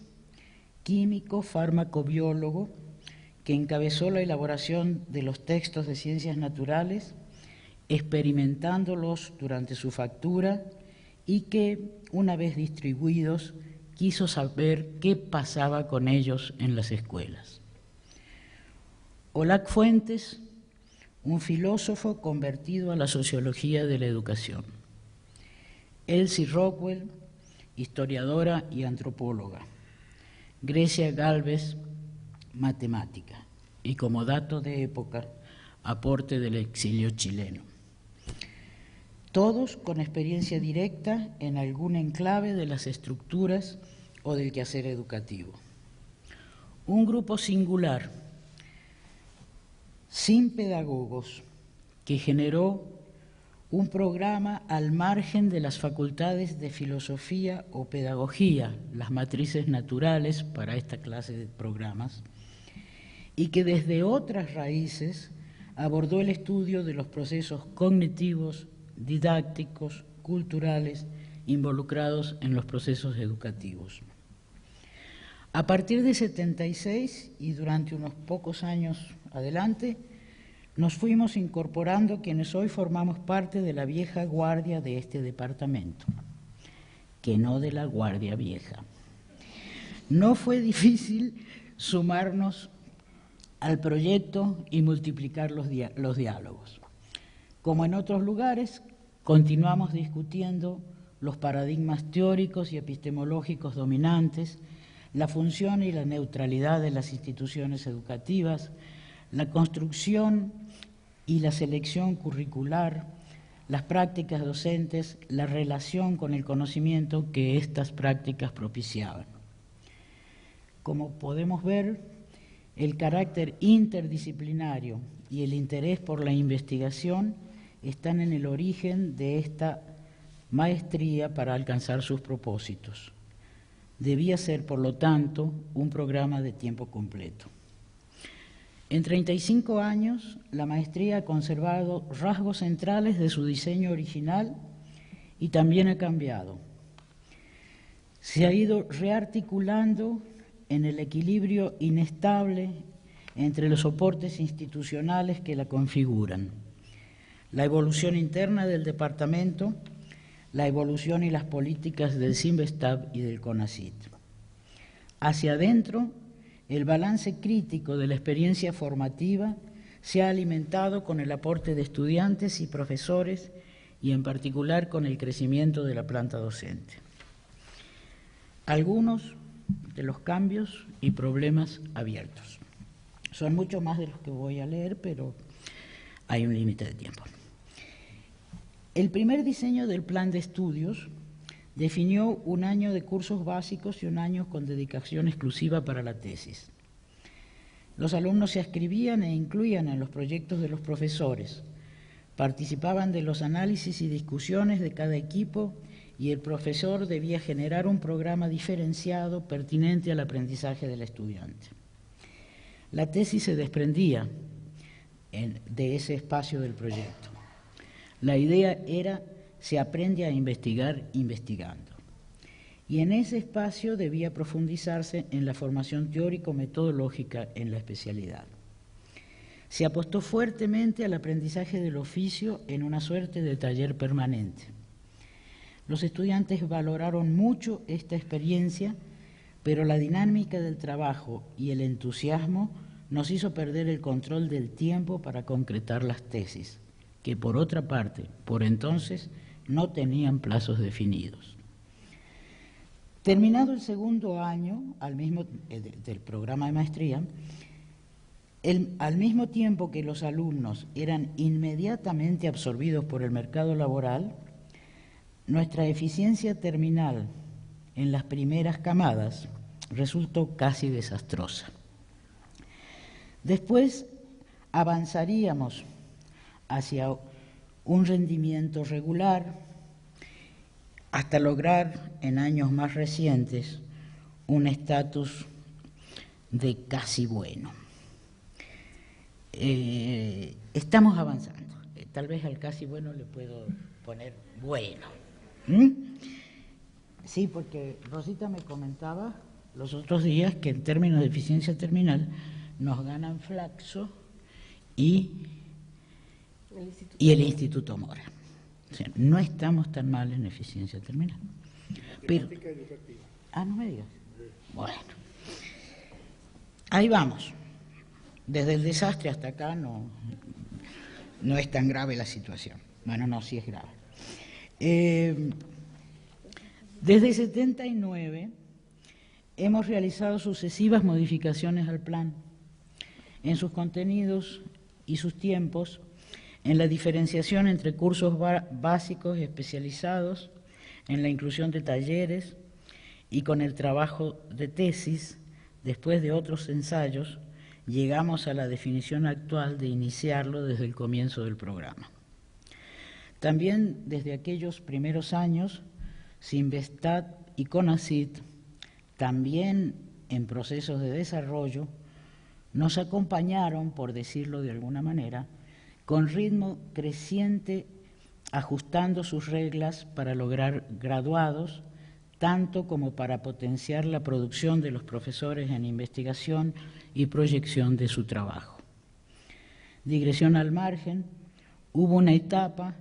químico, farmacobiólogo, que encabezó la elaboración de los textos de ciencias naturales, experimentándolos durante su factura y que, una vez distribuidos, quiso saber qué pasaba con ellos en las escuelas. Olac Fuentes, un filósofo convertido a la sociología de la educación. Elsie Rockwell, historiadora y antropóloga. Grecia Gálvez, matemática. Y como dato de época, aporte del exilio chileno. todos con experiencia directa en algún enclave de las estructuras o del quehacer educativo. Un grupo singular, sin pedagogos, que generó un programa al margen de las facultades de filosofía o pedagogía, las matrices naturales para esta clase de programas, y que desde otras raíces abordó el estudio de los procesos cognitivos, didácticos, culturales, involucrados en los procesos educativos. A partir de 76 y durante unos pocos años adelante, nos fuimos incorporando quienes hoy formamos parte de la vieja guardia de este departamento, que no de la guardia vieja. No fue difícil sumarnos al proyecto y multiplicar los diálogos. Como en otros lugares, continuamos discutiendo los paradigmas teóricos y epistemológicos dominantes, la función y la neutralidad de las instituciones educativas, la construcción y la selección curricular, las prácticas docentes, la relación con el conocimiento que estas prácticas propiciaban. Como podemos ver, el carácter interdisciplinario y el interés por la investigación están en el origen de esta maestría para alcanzar sus propósitos. Debía ser, por lo tanto, un programa de tiempo completo. En 35 años, la maestría ha conservado rasgos centrales de su diseño original y también ha cambiado. Se ha ido rearticulando en el equilibrio inestable entre los soportes institucionales que la configuran, la evolución interna del departamento, la evolución y las políticas del CINVESTAB y del CONACYT. Hacia adentro, el balance crítico de la experiencia formativa se ha alimentado con el aporte de estudiantes y profesores y en particular con el crecimiento de la planta docente. Algunos de los cambios y problemas abiertos. Son mucho más de los que voy a leer, pero hay un límite de tiempo. El primer diseño del plan de estudios definió un año de cursos básicos y un año con dedicación exclusiva para la tesis. Los alumnos se adscribían e incluían en los proyectos de los profesores, participaban de los análisis y discusiones de cada equipo y el profesor debía generar un programa diferenciado pertinente al aprendizaje del estudiante. La tesis se desprendía de ese espacio del proyecto. La idea era: se aprende a investigar investigando. Y en ese espacio debía profundizarse en la formación teórico-metodológica en la especialidad. Se apostó fuertemente al aprendizaje del oficio en una suerte de taller permanente. Los estudiantes valoraron mucho esta experiencia, pero la dinámica del trabajo y el entusiasmo nos hizo perder el control del tiempo para concretar las tesis, que por otra parte, por entonces, no tenían plazos definidos. Terminado el segundo año del programa de maestría, al mismo tiempo que los alumnos eran inmediatamente absorbidos por el mercado laboral, nuestra eficiencia terminal en las primeras camadas resultó casi desastrosa. Después avanzaríamos hacia un rendimiento regular hasta lograr en años más recientes un estatus de casi bueno. Estamos avanzando. Tal vez al casi bueno le puedo poner bueno. Sí, porque Rosita me comentaba los otros días que en términos de eficiencia terminal nos ganan Flaxo y el Instituto Mora. O sea, no estamos tan mal en eficiencia terminal. Pero, no me digas. Bueno, ahí vamos. Desde el desastre hasta acá no es tan grave la situación. Bueno, no, sí es grave. Desde el 79 hemos realizado sucesivas modificaciones al plan en sus contenidos y sus tiempos, en la diferenciación entre cursos básicos y especializados, en la inclusión de talleres y con el trabajo de tesis. Después de otros ensayos, llegamos a la definición actual de iniciarlo desde el comienzo del programa. También desde aquellos primeros años, Cinvestav y CONACYT, también en procesos de desarrollo, nos acompañaron, por decirlo de alguna manera, con ritmo creciente, ajustando sus reglas para lograr graduados, tanto como para potenciar la producción de los profesores en investigación y proyección de su trabajo. Digresión al margen, hubo una etapa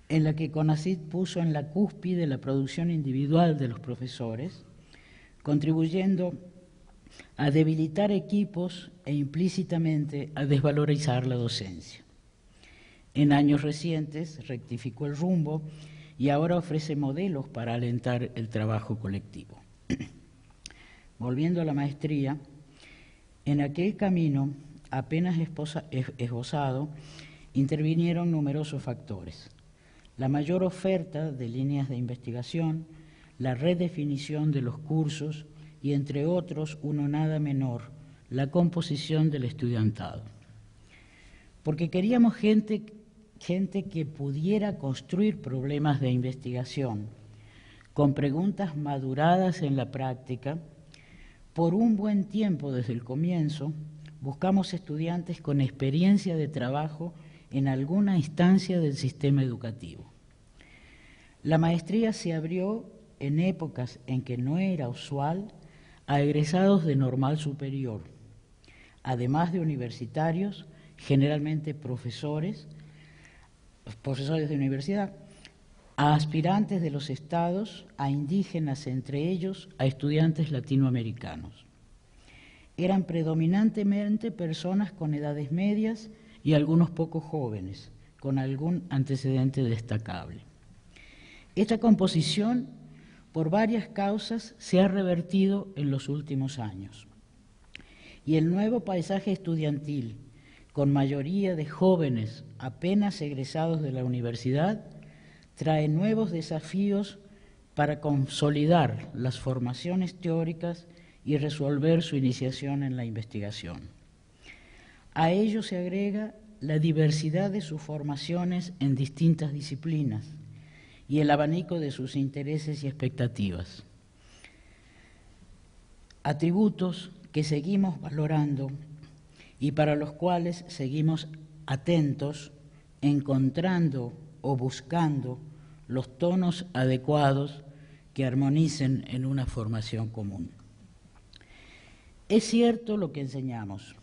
en la que CONACYT puso en la cúspide la producción individual de los profesores, contribuyendo a debilitar equipos e implícitamente a desvalorizar la docencia. En años recientes rectificó el rumbo y ahora ofrece modelos para alentar el trabajo colectivo. Volviendo a la maestría, en aquel camino apenas esbozado intervinieron numerosos factores: la mayor oferta de líneas de investigación, la redefinición de los cursos y, entre otros, uno nada menor, la composición del estudiantado. Porque queríamos gente que pudiera construir problemas de investigación con preguntas maduradas en la práctica. Por un buen tiempo desde el comienzo buscamos estudiantes con experiencia de trabajo en alguna instancia del sistema educativo. La maestría se abrió en épocas en que no era usual a egresados de normal superior, además de universitarios, generalmente profesores de universidad, a aspirantes de los estados, a indígenas, entre ellos a estudiantes latinoamericanos. Eran predominantemente personas con edades medias y algunos pocos jóvenes, con algún antecedente destacable. Esta composición, por varias causas, se ha revertido en los últimos años. Y el nuevo paisaje estudiantil, con mayoría de jóvenes apenas egresados de la universidad, trae nuevos desafíos para consolidar las formaciones teóricas y resolver su iniciación en la investigación. A ello se agrega la diversidad de sus formaciones en distintas disciplinas y el abanico de sus intereses y expectativas. Atributos que seguimos valorando y para los cuales seguimos atentos, encontrando o buscando los tonos adecuados que armonicen en una formación común. Es cierto lo que enseñamos,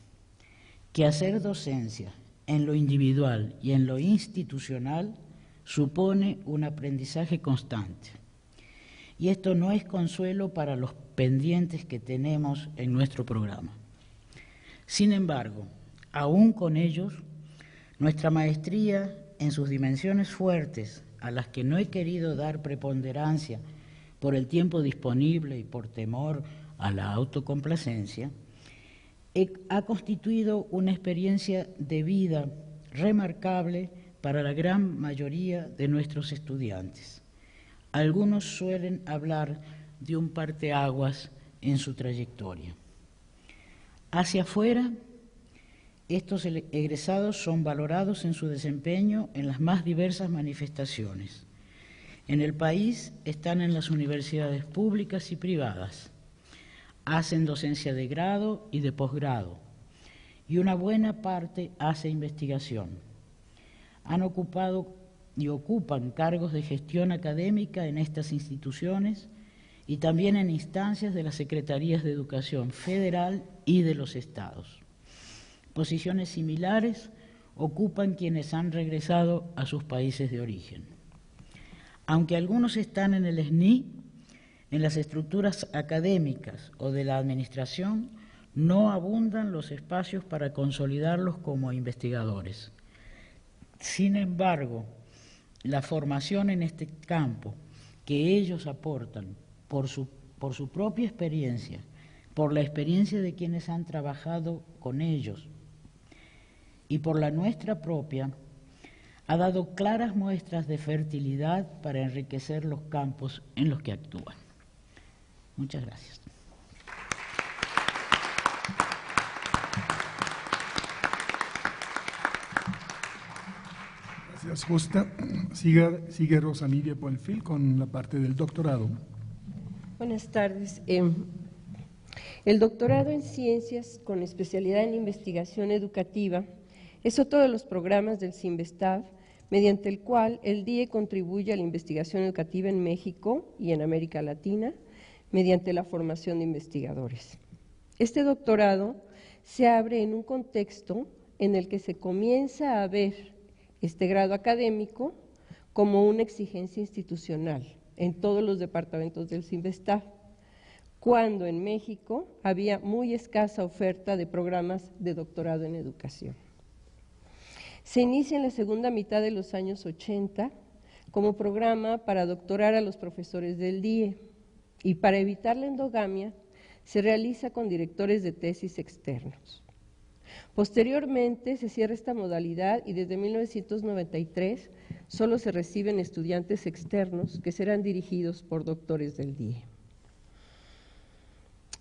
que hacer docencia en lo individual y en lo institucional supone un aprendizaje constante. Y esto no es consuelo para los pendientes que tenemos en nuestro programa. Sin embargo, aún con ellos, nuestra maestría en sus dimensiones fuertes, a las que no he querido dar preponderancia por el tiempo disponible y por temor a la autocomplacencia, ha constituido una experiencia de vida remarcable para la gran mayoría de nuestros estudiantes. Algunos suelen hablar de un parteaguas en su trayectoria. Hacia afuera, estos egresados son valorados en su desempeño en las más diversas manifestaciones. En el país están en las universidades públicas y privadas, hacen docencia de grado y de posgrado, y una buena parte hace investigación. Han ocupado y ocupan cargos de gestión académica en estas instituciones y también en instancias de las Secretarías de Educación Federal y de los estados. Posiciones similares ocupan quienes han regresado a sus países de origen. Aunque algunos están en el SNI, en las estructuras académicas o de la administración, no abundan los espacios para consolidarlos como investigadores. Sin embargo, la formación en este campo que ellos aportan por su propia experiencia, por la experiencia de quienes han trabajado con ellos y por la nuestra propia, ha dado claras muestras de fertilidad para enriquecer los campos en los que actúa. Muchas gracias. Gracias, Justa. Sigue Rosa Nidia Buenfil con la parte del doctorado. Buenas tardes. El doctorado en Ciencias con especialidad en Investigación Educativa es otro de los programas del CINVESTAB, mediante el cual el DIE contribuye a la investigación educativa en México y en América Latina mediante la formación de investigadores. Este doctorado se abre en un contexto en el que se comienza a ver este grado académico como una exigencia institucional en todos los departamentos del CINVESTAB, cuando en México había muy escasa oferta de programas de doctorado en educación. Se inicia en la segunda mitad de los años 80 como programa para doctorar a los profesores del DIE, y para evitar la endogamia se realiza con directores de tesis externos. Posteriormente se cierra esta modalidad y desde 1993 solo se reciben estudiantes externos que serán dirigidos por doctores del DIE.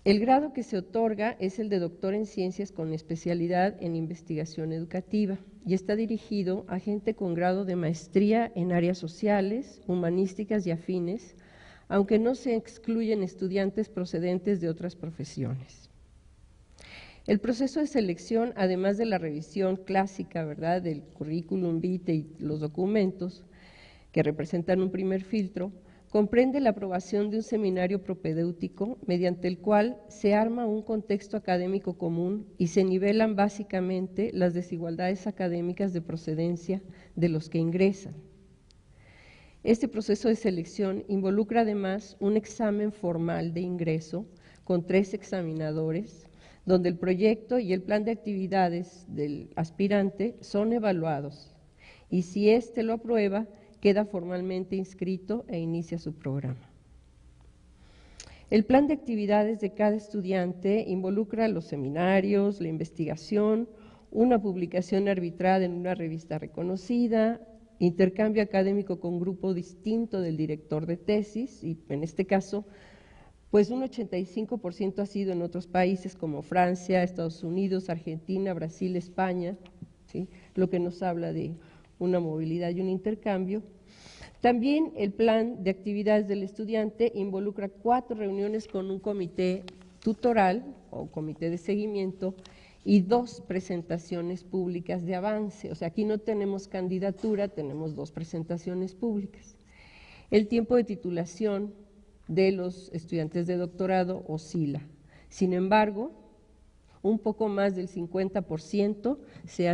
El grado que se otorga es el de doctor en Ciencias con especialidad en Investigación Educativa y está dirigido a gente con grado de maestría en áreas sociales, humanísticas y afines, aunque no se excluyen estudiantes procedentes de otras profesiones. El proceso de selección, además de la revisión clásica, ¿verdad?, del currículum vitae y los documentos que representan un primer filtro, comprende la aprobación de un seminario propedéutico mediante el cual se arma un contexto académico común y se nivelan básicamente las desigualdades académicas de procedencia de los que ingresan. Este proceso de selección involucra además un examen formal de ingreso con 3 examinadores, donde el proyecto y el plan de actividades del aspirante son evaluados y si éste lo aprueba, queda formalmente inscrito e inicia su programa. El plan de actividades de cada estudiante involucra los seminarios, la investigación, una publicación arbitrada en una revista reconocida, intercambio académico con grupo distinto del director de tesis y en este caso, pues un 85% ha sido en otros países como Francia, Estados Unidos, Argentina, Brasil, España, ¿sí?, lo que nos habla de una movilidad y un intercambio. También el plan de actividades del estudiante involucra 4 reuniones con un comité tutoral o comité de seguimiento y 2 presentaciones públicas de avance. O sea, aquí no tenemos candidatura, tenemos 2 presentaciones públicas. El tiempo de titulación de los estudiantes de doctorado oscila. Sin embargo, un poco más del 50% se ha